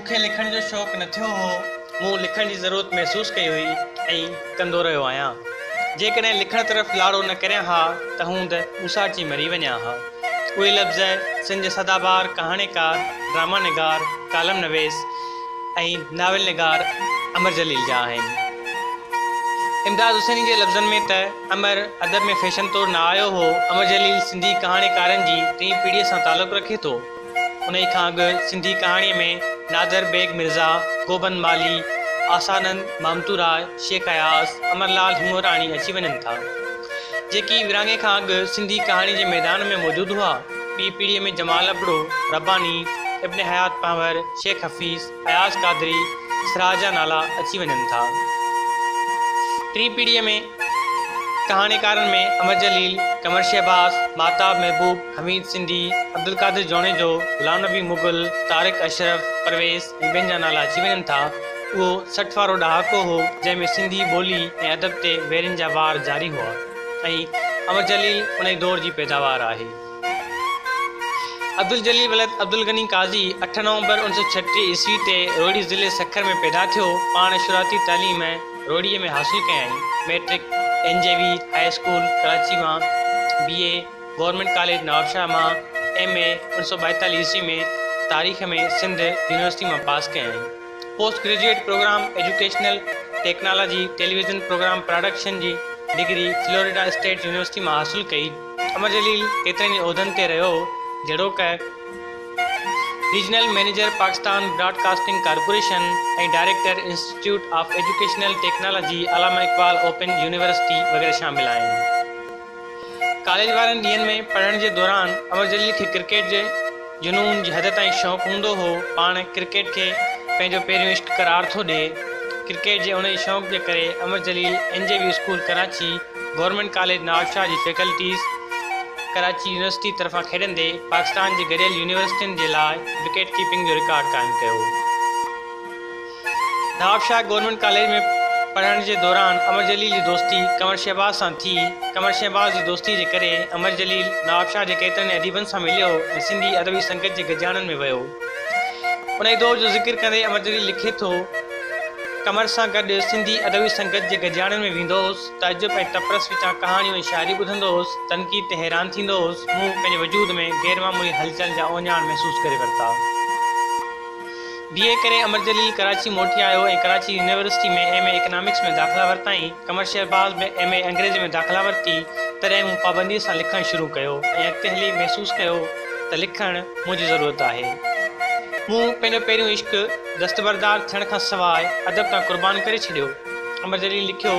मूंखे लिखण जो शौक़ु न थियो हो। मूं लिखण जी ज़रूरत महसूसु कई हुई ऐं कंदो रहियो आहियां। जेकॾहिं लिखण तरफ़ लाड़ो न करियां हा त हूं त मुसाची मरी वञा हा। उहे लफ़्ज़ सिंध जे सदाबहार कहाणीकार, ड्रामा निगार, कालम नवेस ऐं नाविल निगार अमर जलील जा आहिनि। इमदाद हुसैनी जे लफ़्ज़नि में त अमर अदब में फैशन तौर न आयो हो। अमर जलील सिंधी कहाणीकारनि जी टीं पीढ़ीअ सां तालुक़ु रखे थो। उन खां अॻु सिंधी कहाणीअ में नादर बेग मिर्ज़ा, गोबंद माली, आसानंद मामतूराय, शेख अयास, अमरलाल हिमोराणी अची वञनि था, जेकी विरहाङे खां अॻु सिंधी कहाणी जे मैदान में मौजूदु हुआ। ॿी पीढ़ीअ में जमाल अबड़ो, रब्बानी, इब्न हयात पांवर, शेख हफ़ीज़, अयास कादरी, सिराज जा नाला अची वञनि था। टीं पीढ़ीअ में कहाणीकारनि में अमर जलील, कमर शहबाज़, माताब महबूब, हमीद सिंधी, अब्दुल कादिर जोनेजो, गुलाम नबी मुग़ल, तारिक अशरफ, परवेज़ ऐं ॿियनि जा नाला अची वञनि था। उहो 60 वारो ॾहाको हो जंहिंमें सिंधी ॿोली ऐं अदब ते वेरनि जा वार जारी हुआ ऐं अमर जलील उन दौर जी पैदावार आहे। अब्दुल जलील वलद अब्दुल गनी काज़ी 8 नवंबर 1936 ईस्वी ते रोहिड़ी ज़िले सखर में पैदा थियो। पाण शुराती तालीम रोहिड़ीअ में हासिलु कयईं। Matric NJV high school Karachi मां, BA गवर्नमेंट कॉलेज नवाबशाह मां, MA 1942 ईस्वी में तारीख़ में सिंध यूनिवर्सिटी मां पास कयईं। Post graduate program educational technology television program production जी डिग्री फ्लोरिडा स्टेट यूनिवर्सिटी मां हासिलु कई। अमर जलील केतिरनि ई उहिदनि ते रहियो, जहिड़ोकि regional manager Pakistan broadcasting corporation ऐं director institute of educational technology Allama Iqbal open university वग़ैरह शामिल आहिनि। कॉलेज वारनि ॾींहंनि में पढ़ण जे दौरान अमर जलील खे क्रिकेट जे जुनून जी हद ताईं शौक़ु हूंदो हो। पाण क्रिकेट खे पंहिंजो पहिरियों इश्क करार थो ॾिए। क्रिकेट जे उन शौक़ जे करे Amar Jalil NJV school Karachi, government college Nawabshah जी फैकल्टीज़ कराची यूनिवर्सिटी तरफ़ां खेॾंदे पाकिस्तान जी गॾियल यूनिवर्सिटियुनि जे लाइ विकेट कीपिंग जो रिकॉर्ड क़ाइमु कयो। नवाबशाह गवर्नमेंट कॉलेज में पढ़ण जे दौरान अमर जलील जी दोस्ती कमर शहबाज़ सां थी। कमर शहबाज़ जी दोस्ती जे करे अमर जलील नवाबशाह जे केतिरनि अदीबनि सां मिलियो ऐं सिंधी अदबी संगत जे गजाननि में वियो। उन दौर जो ज़िक्र कंदे अमर जलील लिखे थो, कमर सां गॾु सिंधी अदबी संगत जे गजाननि में वेंदो हुउसि। तजुब ऐं तपरस विचां कहाणियूं ऐं शाइरी ॿुधंदो हुउसि। तनक़ीद ते हैरान थींदो हुउसि। मूं पंहिंजे वजूद में गैरमामूली हलचल जा ओञाण महसूसु करे वरिता। BA करे अमर जलील कराची मोटी आयो ऐं कराची यूनिवर्सिटी में MA इकनॉमिक्स में दाख़िला वरिताईं। कमर शहबाज़ में MA अंग्रेज़ी में दाख़िला वरिती। तॾहिं मूं पाबंदीअ सां लिखणु शुरू कयो ऐं अॻिते हली महसूसु कयो त लिखणु मुंहिंजी ज़रूरत आहे। मूं पंहिंजो पहिरियों इश्क दस्तबरदार थियण खां सवाइ अदब तां क़ुर्बान करे छॾियो। अमर जलील लिखियो,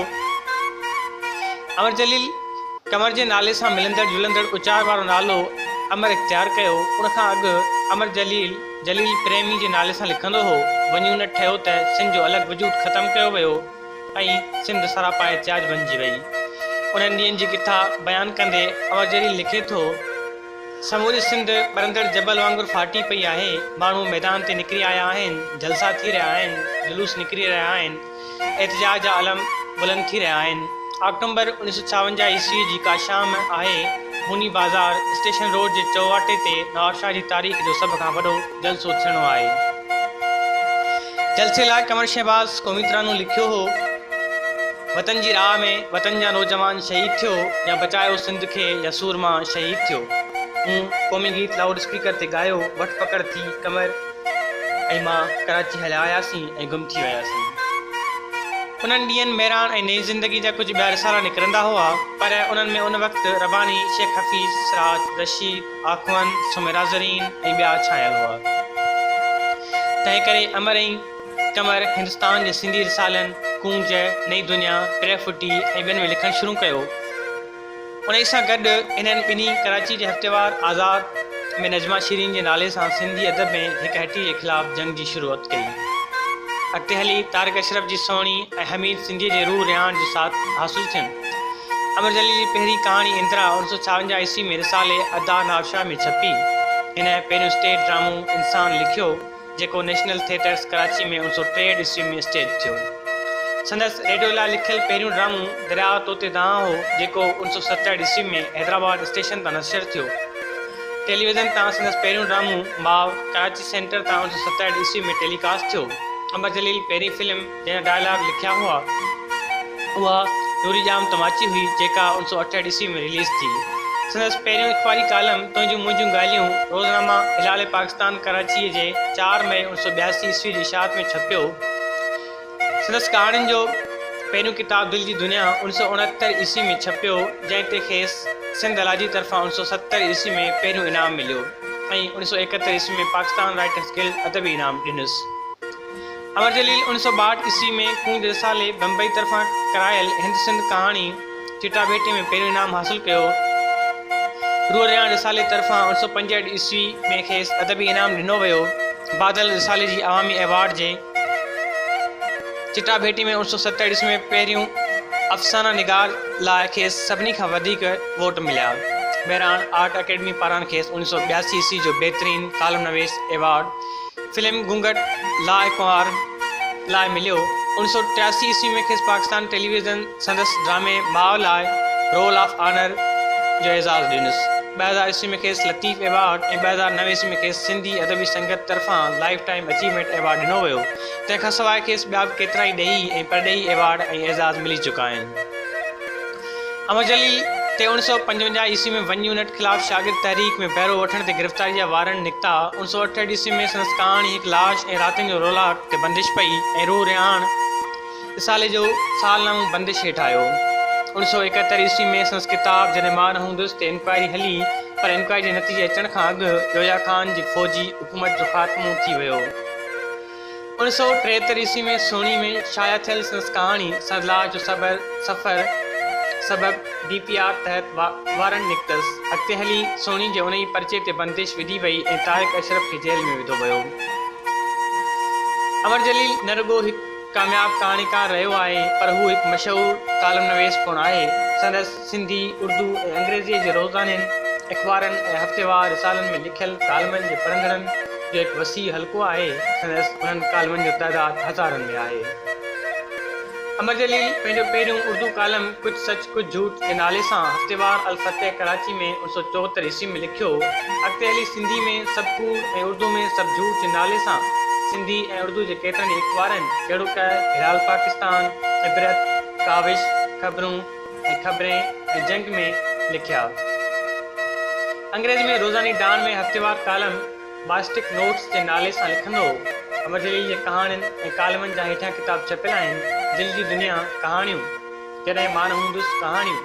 अमर जलील कमर जे नाले सां मिलंदड़ जुलंदड़ उचार वारो नालो अमर इख़्तियार कयो। उनखां अॻु अमर जलील प्रेमी जे नाले सां लिखंदो हो। वञी उन ठहियो त सिंध जो अलॻि वजूद ख़तमु कयो वियो ऐं सिंध सरापा इतिहाज बणिजी वई। उन्हनि ॾींहंनि जी किथा बयानु कंदे अमर जलील लिखे थो, समूरी सिंध ॿरंदड़ जबल वांगुरु फाटी पई आहे। माण्हू मैदान ते निकिरी आया आहिनि, जलसा थी रहिया आहिनि, जुलूस निकिरी रहिया आहिनि, एहतजाज जा अलम बुलंद थी रहिया आहिनि। अक्टूबर 1956 ईस्वी जी का शाम आहे। मुनी बाज़ार स्टेशन रोड जे चौवाटे ते नवाबशाह जी तारीख़ जो सभ खां वॾो जलसो थियणो आहे। जलसे लाइ कमर शहबाज़ क़ौमीतरानू लिखियो हो, वतन जी राह में वतन जा नौजवान शहीद थियो, या बचायो सिंध खे या सूरमा शहीद थियो। मूं क़ौमी गीत लाउड स्पीकर ते ॻायो। वठ पकड़ थी कमर ऐं मां कराची हलिया आयासीं ऐं गुम थी वियासीं। उन्हनि ॾींहंनि महिरान ऐं नई ज़िंदगी जा कुझु ॿिया रिसाला निकिरंदा हुआ, पर उन्हनि में उन वक़्तु रबानी, शेख हफ़ीज़, सिराज, रशीद, आख़वन, सुमेरा ज़रीन ऐं ॿिया छायल हुआ। तंहिं करे अमर ऐं कमर हिंदुस्तान जे सिंधी रिसालनि कूंज, नई दुनिया, पिरफुटी ऐं ॿियनि में लिखणु शुरू कयो। उन सां गॾु इन्हनि ॿिन्ही कराची जे हफ़्तेवार आज़ाद में नजमा शीरीन जे नाले सां सिंधी अदब में हिक हटी जे ख़िलाफ़ जंग जी शुरूआत कई। अॻिते हली तारिक अशरफ जी सोणी ऐं हमीद सिंधीअ जे रूह रिहाण जो साथ हासिलु थियनि। अमर जलील जी पहिरीं कहाणी इंदिरा 1956 ईस्वी में रिसाले अदा नवाबशाह में छपी। हिन पहिरियों स्टेज ड्रामो इंसान लिखियो, जेको नेशनल थिएटर्स कराची में 1963 ईस्वी में स्टेज थियो। संदसि रेडियो लाइ लिखियलु पहिरियों ड्रामो दरिया तोते दां हो, जेको 1967 ईस्वी में हैदराबाद स्टेशन तां नशर थियो। टेलीविज़न तां संदसि पहिरियों ड्रामो माउ कराची सेंटर तां 1967 ईस्वी में टेलीकास्ट थियो। अमर जलील पहिरीं फिल्म जंहिंजा डायलॉग लिखिया हुआ उहा नूरी जाम तमाची हुई, जेका 1968 ईस्वी में रिलीज़ थी। संदसि पहिरियों अख़बारी कालम तुंहिंजूं मुंहिंजूं ॻाल्हियूं रोज़नामा हिलाल पाकिस्तान कराची जे 4 मई 1982 ईस्वी जी इशाअत में छपियो। संदसि कहाणियुनि जो पहिरियों किताब दिल जी दुनिया 1969 ईस्वी में छपियो, जंहिं ते खेसि सिंध अलाजी तरफ़ां 1970 ईस्वी में पहिरियों इनाम मिलियो ऐं 1971 ईस्वी में पाकिस्तान राइटर्स गिल्ड अदबी इनाम ॾिनुसि। अमर जलील 1962 ईस्वी में कूंज रिसाले बम्बई तरफ़ां करायल हिंद सिंध कहाणी चिटाभेटी में पहिरियों इनाम हासिल कयो। रूह रियाण रिसाले तरफ़ां 1965 ईस्वी में खेसि अदबी इनाम ॾिनो वियो। बादल रिसाले जी अवामी अवार्ड जे चिटाभेटी में 1970 ईस्वी में पहिरियों अफ़साना निगार लाइ खेसि सभिनी खां वधीक वोट मिलिया। बहिरान आर्ट अकेडमी पारां खेसि 1982 ईस्वी जो बहितरीन कालम नवीस एवार्ड फिल्म घूंघट लाइकुंवार लाइ मिलियो। 1983 ईस्वी में खेसि पाकिस्तान टेलीविज़न संदसि ड्रामे माउ लाइ रोल ऑफ ऑनर जो एज़ाज़ु ॾिनुसि। 2000 ईस्वी में खेसि लतीफ़ एवार्ड ऐं 2009 ईस्वी में खेसि सिंधी अदबी संगत तरफ़ां लाइफ टाइम अचीवमेंट एवार्ड ॾिनो वियो। तंहिंखां सवाइ खेसि ॿिया बि केतिरा ई ॾेही ऐं परॾेही एवार्ड ऐं एज़ाज़ मिली चुका आहिनि। अमर जलील ते 1955 ईस्वी में वन यूनिट ख़िलाफ़ शागिर्द तहरीक में बहिरो वठण ते गिरफ़्तारी जा वारंट निकिता। 1968 ईस्वी में संदसि कहाणी हिकु लाश ऐं रातिनि जो रौलाक ते बंदिश पई ऐं रूह रियाण रिसाले जो सालनामो बंदिश हेठि आयो। 1971 ईस्वी में संदसि किताब जॾहिं मां न हूंदुसि ते इंक्वायरी हली, पर इंक्वायरी जे नतीजे अचण खां अॻु जोया ख़ान जी फ़ौजी हुकूमत जो ख़ात्मो थी वियो। 1973 ईस्वी में सोनी में शाया थियल संदसि कहाणी सरलाह जो सफ़र सबबि DPR तहत वारंट निकितसि। अॻिते हली सोनी जे उन ई पर्चे ते बंदिश विधी वई ऐं तारिक अशरफ खे जेल में विधो वियो। अमर जलील न रुॻो हिकु कामयाबु कहाणीकार रहियो आहे, पर हू हिकु मशहूरु कालम नवीस पिणु आहे। संदसि सिंधी, उर्दू ऐं अंग्रेज़ीअ जे रोज़ाननि अख़बारनि ऐं हफ़्तेवार रिसालनि में लिखियल कालमनि जे पढ़ंदड़नि जो हिकु वसी हल्को आहे। संदसि उन्हनि कालमनि जो तइदादु हज़ारनि में आहे। अमर जलील पंहिंजो पहिरियों उर्दू कालम कुझु सच कुझु झूठ जे नाले सां हफ़्तेवार अल फतेह कराची में 1974 ईस्वी में लिखियो। अॻिते हली सिंधी में सभु कूड़ ऐं उर्दू में सभु झूठ जे नाले सां सिंधी ऐं उर्दू जे केतिरनि ई अख़बारनि जहिड़ो क हिलाल पाकिस्तान, इबरत, काविश, ख़बरूं ऐं ख़बरें ऐं जंग में लिखिया। अंग्रेज़ी में रोज़ानी डान में हफ़्तेवार कालम बास्टिक नोट्स जे नाले सां लिखंदो हो। अमर जलील जे कहाणियुनि ऐं कालमनि जा हेठियां किताब छपियल आहिनि। दिल जी दुनिया कहाणियूं, जॾहिं मां न हूंदुसि कहाणियूं,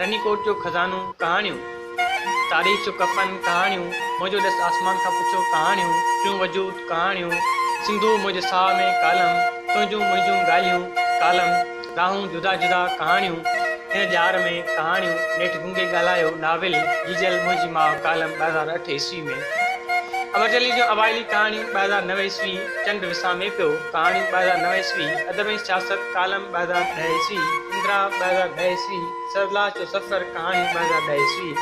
रनीकोट जो खज़ानो कहाणियूं, तारीख़ जो कफ़न कहाणियूं, मुंहिंजो ॾस आसमान खां पुछो कहाणियूं, टियों वजूद कहाणियूं, सिंधू मुंहिंजे साह में कालम, तुंहिंजूं मुंहिंजूं ॻाल्हियूं कालम, राहूं जुदा जुदा कहाणियूं, हिन ॼार में कहाणियूं, नेठि गूंगे ॻाल्हायो नाविल, जीजल मुंहिंजी माउ कालम 2008 ईस्वी में। अमर जलील जो अवाइली कहाणियूं 2009 ईस्वी चंड विसामे पियो कहाणियूं 2009 ईस्वी, अदब ऐं सियासत कालम 2010 ईस्वी, इंदिरा 2010 ईस्वी, सरलाह जो सफ़र कहाणियूं 2010 ईस्वी,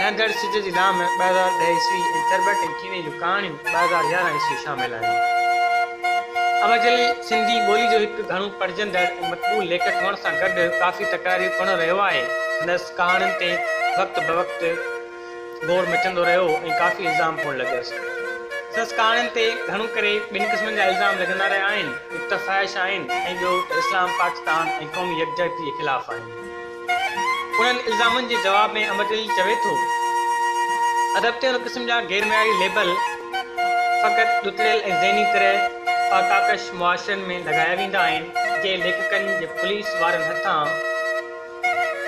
लहंदड़ सिज जी नाम 2010 ईस्वी ऐं चरबट ऐं कीने जूं कहाणियूं 2011 ईस्वी शामिल आहिनि। अमर जलील सिंधी ॿोली जो हिकु घणो पढ़जंदड़ ऐं मक़बूल लेखक हुअण सां गॾु काफ़ी तकरारी पिणु रहियो आहे। संदसि कहाणियुनि ते वक़्तु बवक़्तु गोर मचंदो रहियो ऐं काफ़ी इल्ज़ाम पिणु लॻियसि। संदसि कहाणियुनि ते घणो करे ॿिनि क़िस्मनि जा इल्ज़ाम लॻंदा रहिया आहिनि। हिकु त फ़ाहिश आहिनि ऐं ॿियो त इस्लाम पाकिस्तान ऐं क़ौमी यकजहती जे ख़िलाफ़ आहिनि। उन्हनि इल्ज़ामनि जे जवाब में अमर जलील चवे थो, अदब ते उन क़िस्म जा गैर मयारी लेबल फ़क़ति ॾुतड़ियल ऐं ज़हनी तरह फाताकश मुआशरनि में लॻाया वेंदा आहिनि, जे लेखकनि जे पुलिस वारनि हथां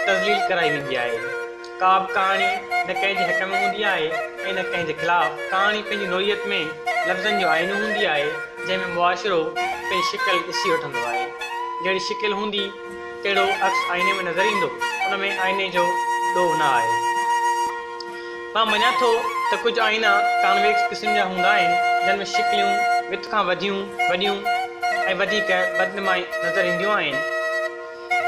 तज़लील कराई वेंदी आहे। का बि कहाणी न कंहिंजे हक़ में हूंदी आहे ऐं न कंहिंजे ख़िलाफ़। कहाणी पंहिंजी नोयत में लफ़्ज़नि जो आइनो हूंदी आहे, जंहिंमें मुआशिरो पंहिंजी शिकिल ॾिसी वठंदो आहे। जहिड़ी शिकिल हूंदी तहिड़ो अक्स आईने में नज़र ईंदो, उन में आईने जो ॾोह न आहे। मां मञा थो त कुझु आईना कॉन्वेक्स क़िस्म जा हूंदा आहिनि, जिन में शिकिलियूं विथ खां वॾियूं ऐं वधीक बदनुमाई नज़र ईंदियूं आहिनि।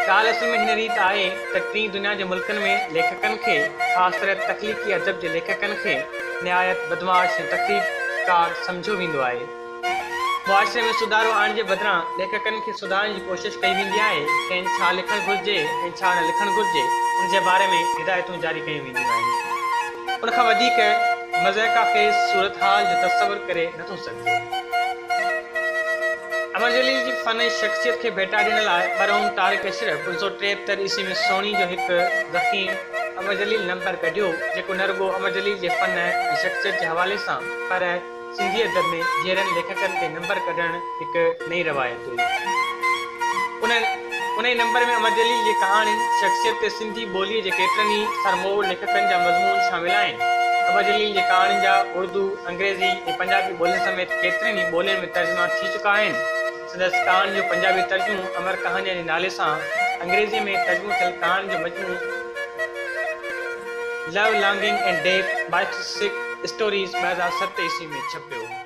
ॻाल्हि असल में हिन रीति आहे त टीं दुनिया जे मुल्कनि में लेखकनि खे, ख़ासि तरह तख़लीक़ी अदब जे लेखकनि खे निहायत बदमाश ऐं तक़रीबकार सम्झो वेंदो आहे। मुआशिरे में सुधारो आणण जे बदिरां लेखकनि खे सुधारण जी कोशिशि कई वेंदी आहे। कंहिं छा लिखणु घुरिजे ऐं छा न लिखणु घुरिजे, उन जे बारे में हिदायतूं जारी कयूं वेंदियूं आहिनि। उनखां वधीक मज़ाक़ा खेज़ सूरत हाल जो तसवुर करे नथो सघिजे। अमर जलील जी फ़न शख़्सियत खे भेटा ॾियण लाइ मरहूम तारिक अशरफ 1973 ईस्वी में सोणी जो हिकु ज़ख़ीम अमर जलील नंबर कढियो, जेको न रुॻो अमर जलील जे फ़न ऐं शख़्सियत जे हवाले सां पर सिंधी अदब में जहिड़नि लेखकनि ते नंबर कढणु हिकु नई रवायत हुई। उन ई नंबर में अमर जलील जी कहाणियुनि शख़्सियत ते सिंधी ॿोलीअ जे केतिरनि ई सरमोर लेखकनि जा मज़मून शामिल आहिनि। अमर जलील जी कहाणियुनि जा उर्दू, अंग्रेज़ी ऐं पंजाबी ॿोलियुनि समेत केतिरनि ई ॿोलियुनि में तर्जुमा थी चुका आहिनि। संदसि कहाणी जो पंजाबी तर्जुमो अमर कहाणीअ जे नाले सां अंग्रेज़ीअ में तर्जुमो थियल कहाणी जो मजमूओ love longing and death biographic stories 2007 ईस्वी में छपियो।